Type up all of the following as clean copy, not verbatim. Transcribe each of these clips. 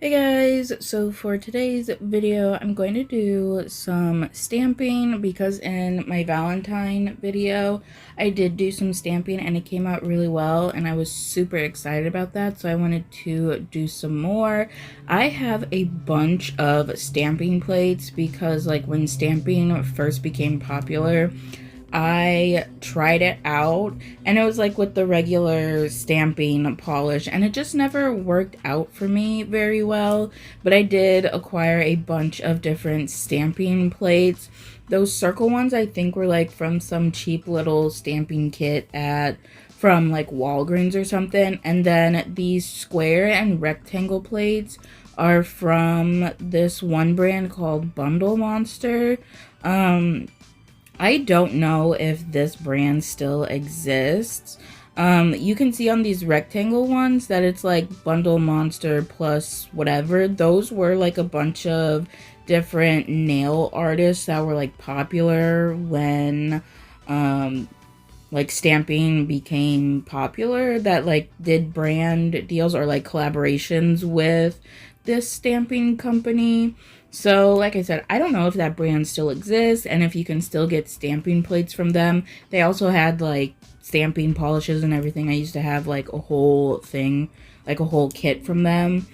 Hey guys, so for today's video, I'm going to do some stamping because in my Valentine video, I did do some stamping and it came out really well and I was super excited about that, so I wanted to do some more. I have a bunch of stamping plates because like when stamping first became popular, I tried it out and it was like with the regular stamping polish and it just never worked out for me very well, but I did acquire a bunch of different stamping plates. Those circle ones I think were like from some cheap little stamping kit from like Walgreens or something, and then these square and rectangle plates are from this one brand called Bundle Monster. I don't know if this brand still exists. You can see on these rectangle ones that it's like Bundle Monster plus whatever. Those were like a bunch of different nail artists that were like popular when like stamping became popular, that like did brand deals or like collaborations with this stamping company. So like I said, I don't know if that brand still exists and if you can still get stamping plates from them. They also had like stamping polishes and everything. I used to have like a whole thing, like a whole kit from them.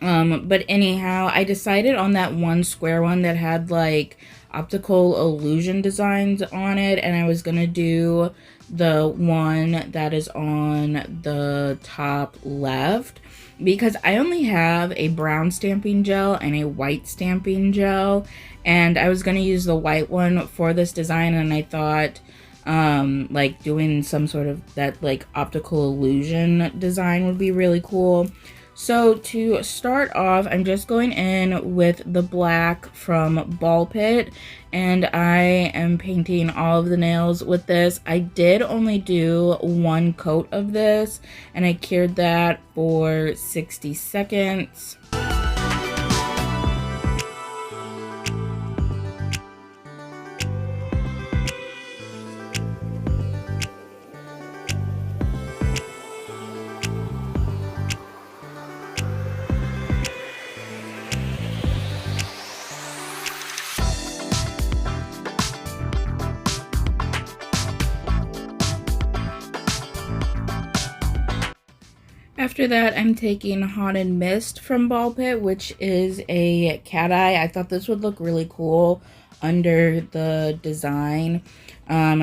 But anyhow, I decided on that one square one that had like optical illusion designs on it, and I was gonna do the one that is on the top left because I only have a brown stamping gel and a white stamping gel, and I was gonna use the white one for this design, and I thought like doing some sort of that like optical illusion design would be really cool. So to start off, I'm just going in with the black from Ball Pit, and I am painting all of the nails with this. I did only do one coat of this, and I cured that for 60 seconds. After that, I'm taking Haunted Mist from Ball Pit, which is a cat eye. I thought this would look really cool under the design.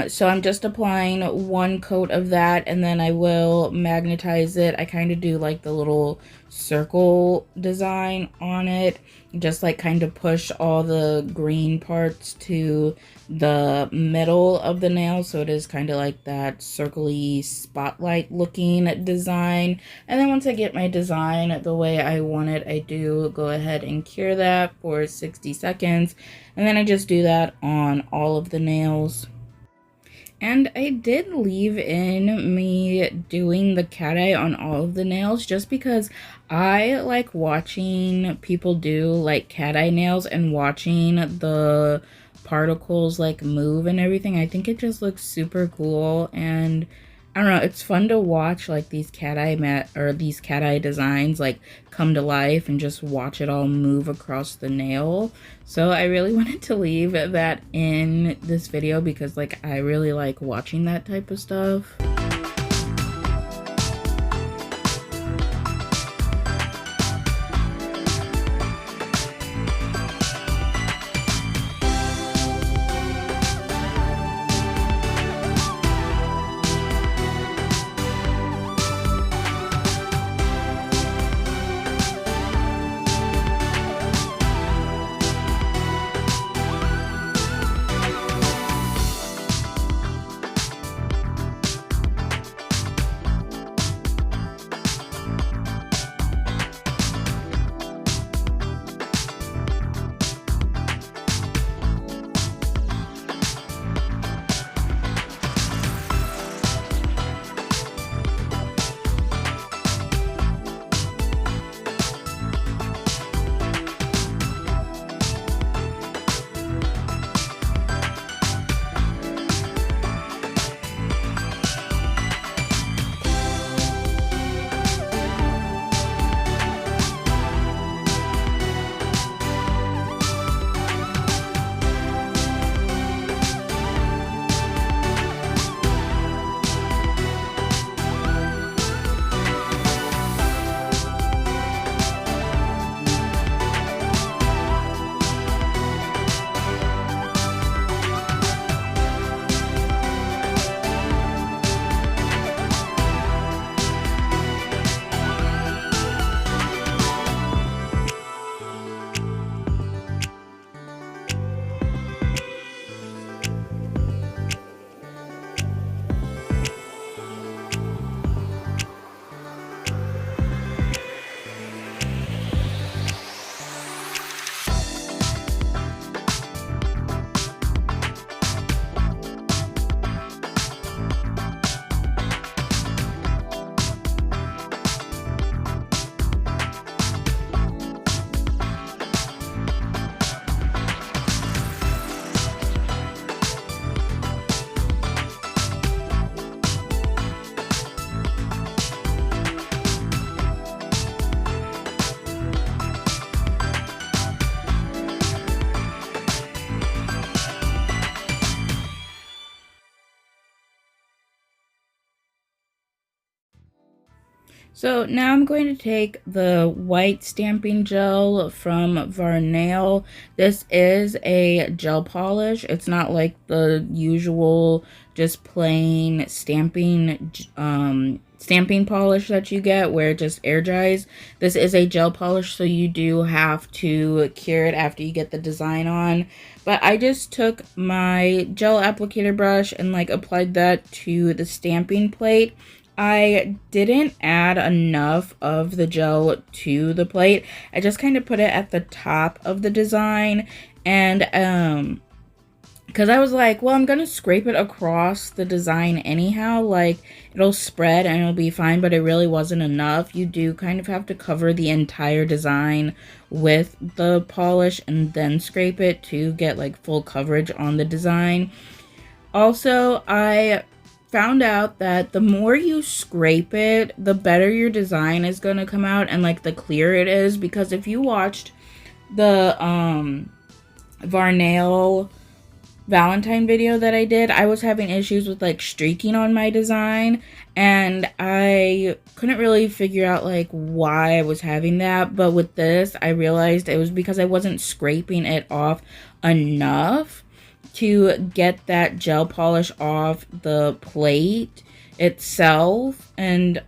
So I'm just applying one coat of that, and then I will magnetize it. I kind of do like the little circle design on it, just like kind of push all the green parts to the middle of the nail, so it is kind of like that circly spotlight looking design. And then once I get my design the way I want it, I do go ahead and cure that for 60 seconds, and then I just do that on all of the nails. And I did leave in me doing the cat eye on all of the nails just because I like watching people do like cat eye nails and watching the particles like move and everything. I think it just looks super cool, and I don't know, it's fun to watch like these cat eye designs like come to life and just watch it all move across the nail. So I really wanted to leave that in this video because like I really like watching that type of stuff. So now I'm going to take the white stamping gel from Varnail. This is a gel polish. It's not like the usual just plain stamping polish that you get where it just air dries. This is a gel polish, so you do have to cure it after you get the design on. But I just took my gel applicator brush and like applied that to the stamping plate. I didn't add enough of the gel to the plate. I just kind of put it at the top of the design, and because I was like, well, I'm gonna scrape it across the design anyhow, like it'll spread and it'll be fine, but it really wasn't enough. You do kind of have to cover the entire design with the polish and then scrape it to get like full coverage on the design. Also, I found out that the more you scrape it, the better your design is going to come out and like the clearer it is, because if you watched the Varnail Valentine video that I did, I was having issues with like streaking on my design, and I couldn't really figure out like why I was having that. But with this, I realized it was because I wasn't scraping it off enough to get that gel polish off the plate itself. And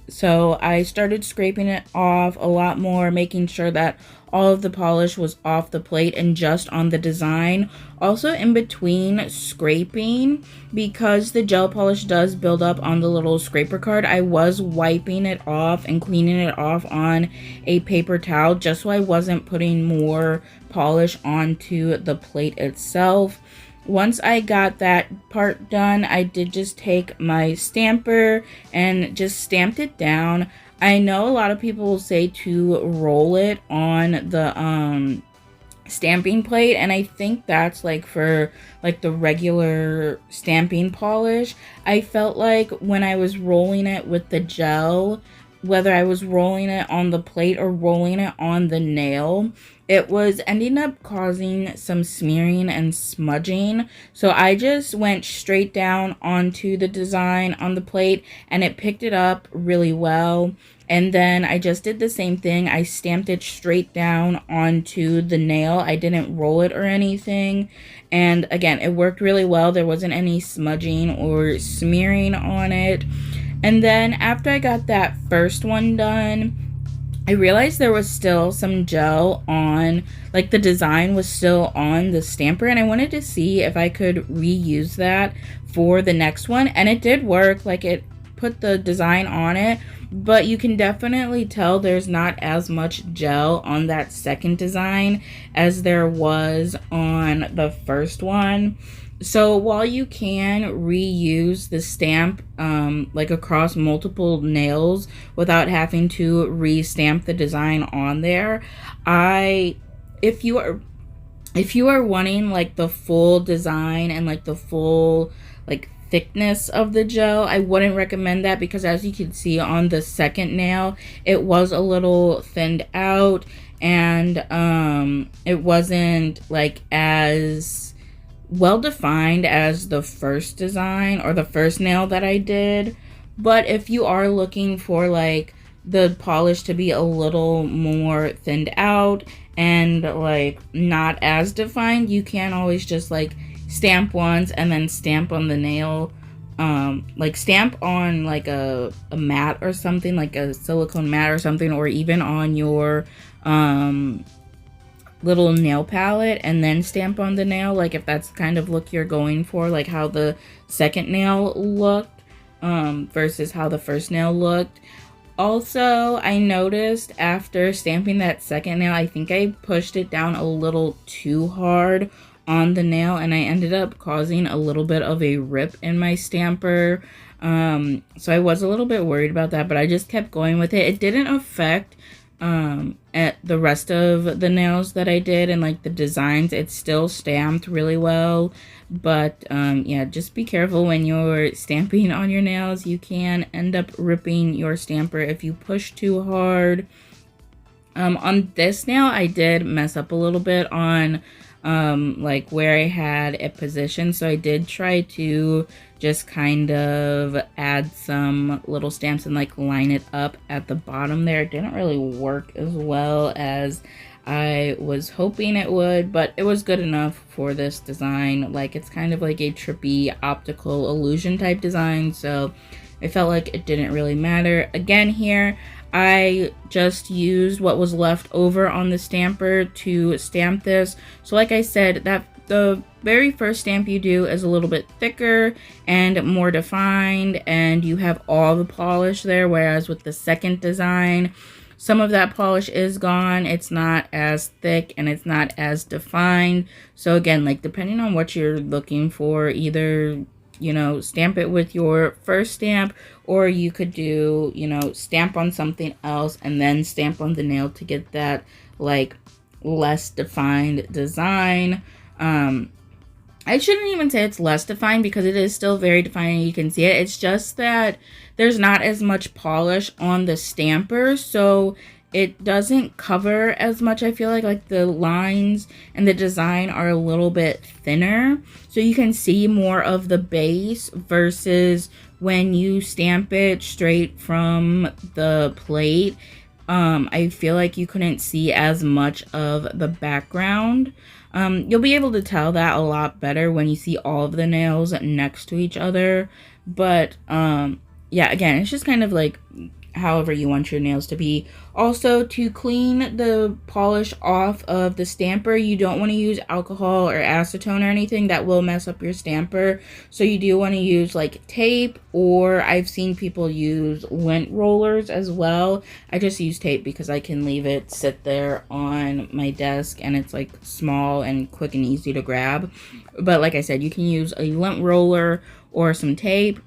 so I started scraping it off a lot more, making sure that all of the polish was off the plate and just on the design. Also, in between scraping, because the gel polish does build up on the little scraper card, I was wiping it off and cleaning it off on a paper towel just so I wasn't putting more polish onto the plate itself. Once I got that part done, I did just take my stamper and just stamped it down. I know a lot of people will say to roll it on the stamping plate, and I think that's like for like the regular stamping polish. I felt like when I was rolling it with the gel, whether I was rolling it on the plate or rolling it on the nail, it was ending up causing some smearing and smudging. So I just went straight down onto the design on the plate and it picked it up really well. And then I just did the same thing. I stamped it straight down onto the nail. I didn't roll it or anything. And again, it worked really well. There wasn't any smudging or smearing on it. And then after I got that first one done, I realized there was still some gel on, like the design was still on the stamper, and I wanted to see if I could reuse that for the next one. And it did work, like it put the design on it, but you can definitely tell there's not as much gel on that second design as there was on the first one. So while you can reuse the stamp like across multiple nails without having to re-stamp the design on there, if you are wanting like the full design and like the full like thickness of the gel, I wouldn't recommend that, because as you can see on the second nail, it was a little thinned out, and it wasn't like as well defined as the first design or the first nail that I did. But if you are looking for like the polish to be a little more thinned out and like not as defined, you can always just like stamp once and then stamp on the nail, like stamp on like a mat or something, like a silicone mat or something, or even on your little nail palette, and then stamp on the nail, like if that's the kind of look you're going for, like how the second nail looked versus how the first nail looked. Also, I noticed after stamping that second nail, I think I pushed it down a little too hard on the nail, and I ended up causing a little bit of a rip in my stamper. So I was a little bit worried about that, but I just kept going with it. It didn't affect at the rest of the nails that I did and like the designs. It's still stamped really well, but yeah, just be careful when you're stamping on your nails. You can end up ripping your stamper if you push too hard. On this nail, I did mess up a little bit on like where I had it positioned. So I did try to just kind of add some little stamps and like line it up at the bottom there. It didn't really work as well as I was hoping it would, but it was good enough for this design. Like, it's kind of like a trippy optical illusion type design, so I felt like it didn't really matter. Again, here I just used what was left over on the stamper to stamp this. So like I said, that the very first stamp you do is a little bit thicker and more defined, and you have all the polish there, whereas with the second design, some of that polish is gone. It's not as thick and it's not as defined. So again, like, depending on what you're looking for, either, you know, stamp it with your first stamp, or you could do, you know, stamp on something else and then stamp on the nail to get that like less defined design. I shouldn't even say it's less defined, because it is still very defined and you can see it. It's just that there's not as much polish on the stamper, so it doesn't cover as much. I feel like the lines and the design are a little bit thinner, so you can see more of the base versus when you stamp it straight from the plate. I feel like you couldn't see as much of the background. You'll be able to tell that a lot better when you see all of the nails next to each other. But, yeah, again, it's just kind of like however you want your nails to be. Also, to clean the polish off of the stamper, you don't want to use alcohol or acetone or anything. That will mess up your stamper. So you do want to use like tape, or I've seen people use lint rollers as well. I just use tape because I can leave it sit there on my desk and it's like small and quick and easy to grab. But like I said, you can use a lint roller or some tape.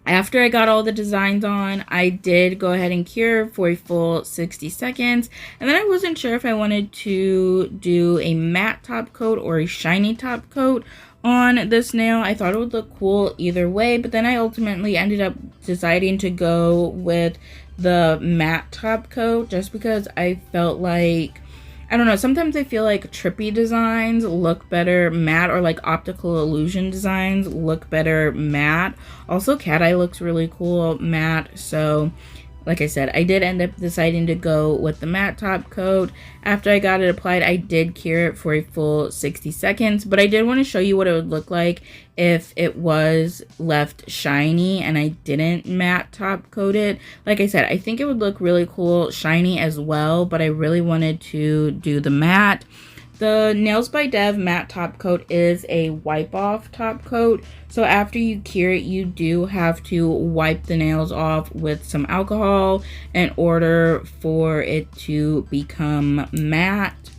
After I got all the designs on, I did go ahead and cure for a full 60 seconds. And then I wasn't sure if I wanted to do a matte top coat or a shiny top coat on this nail. I thought it would look cool either way, but then I ultimately ended up deciding to go with the matte top coat just because I felt like, I don't know, sometimes I feel like trippy designs look better matte, or like optical illusion designs look better matte. Also, cat eye looks really cool matte. So like I said, I did end up deciding to go with the matte top coat. After I got it applied, I did cure it for a full 60 seconds, but I did want to show you what it would look like if it was left shiny and I didn't matte top coat it. Like I said, I think it would look really cool shiny as well, but I really wanted to do the matte. The Nails by Dev matte top coat is a wipe off top coat. So after you cure it, you do have to wipe the nails off with some alcohol in order for it to become matte.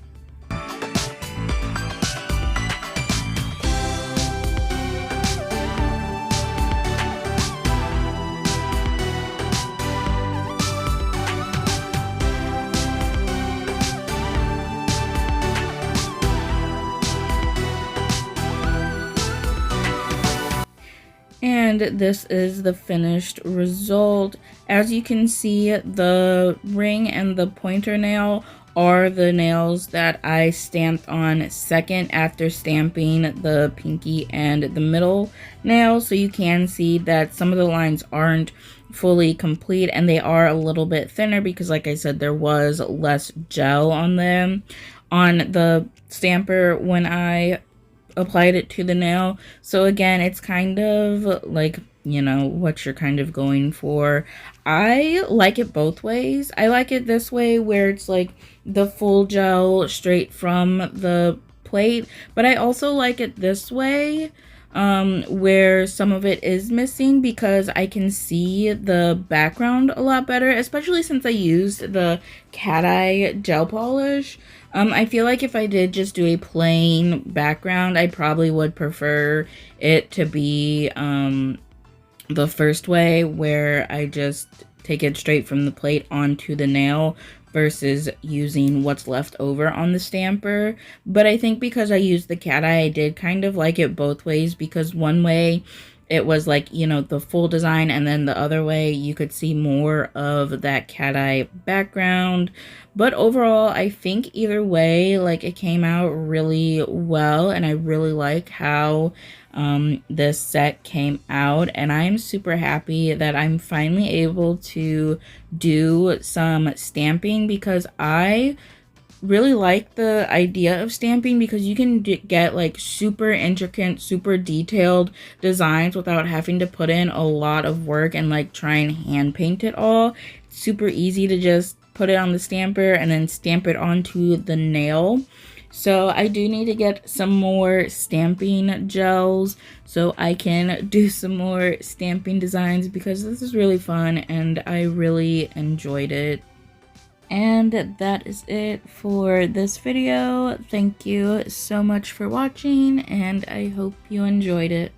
And this is the finished result. As you can see, the ring and the pointer nail are the nails that I stamped on second after stamping the pinky and the middle nail. So you can see that some of the lines aren't fully complete and they are a little bit thinner because, like I said, there was less gel on them on the stamper when I applied it to the nail. So again, it's kind of like, you know, what you're kind of going for. I like it both ways. I like it this way where it's like the full gel straight from the plate, but I also like it this way where some of it is missing because I can see the background a lot better, especially since I used the cat eye gel polish. I feel like if I did just do a plain background, I probably would prefer it to be the first way where I just take it straight from the plate onto the nail versus using what's left over on the stamper. But I think because I used the cat eye, I did kind of like it both ways, because one way it was like, you know, the full design, and then the other way you could see more of that cat eye background. But overall, I think either way, like, it came out really well, and I really like how this set came out, and I'm super happy that I'm finally able to do some stamping, because I really like the idea of stamping, because you can get like super intricate, super detailed designs without having to put in a lot of work and like try and hand paint it all. It's super easy to just put it on the stamper and then stamp it onto the nail. So I do need to get some more stamping gels so I can do some more stamping designs, because this is really fun and I really enjoyed it. And that is it for this video. Thank you so much for watching, and I hope you enjoyed it.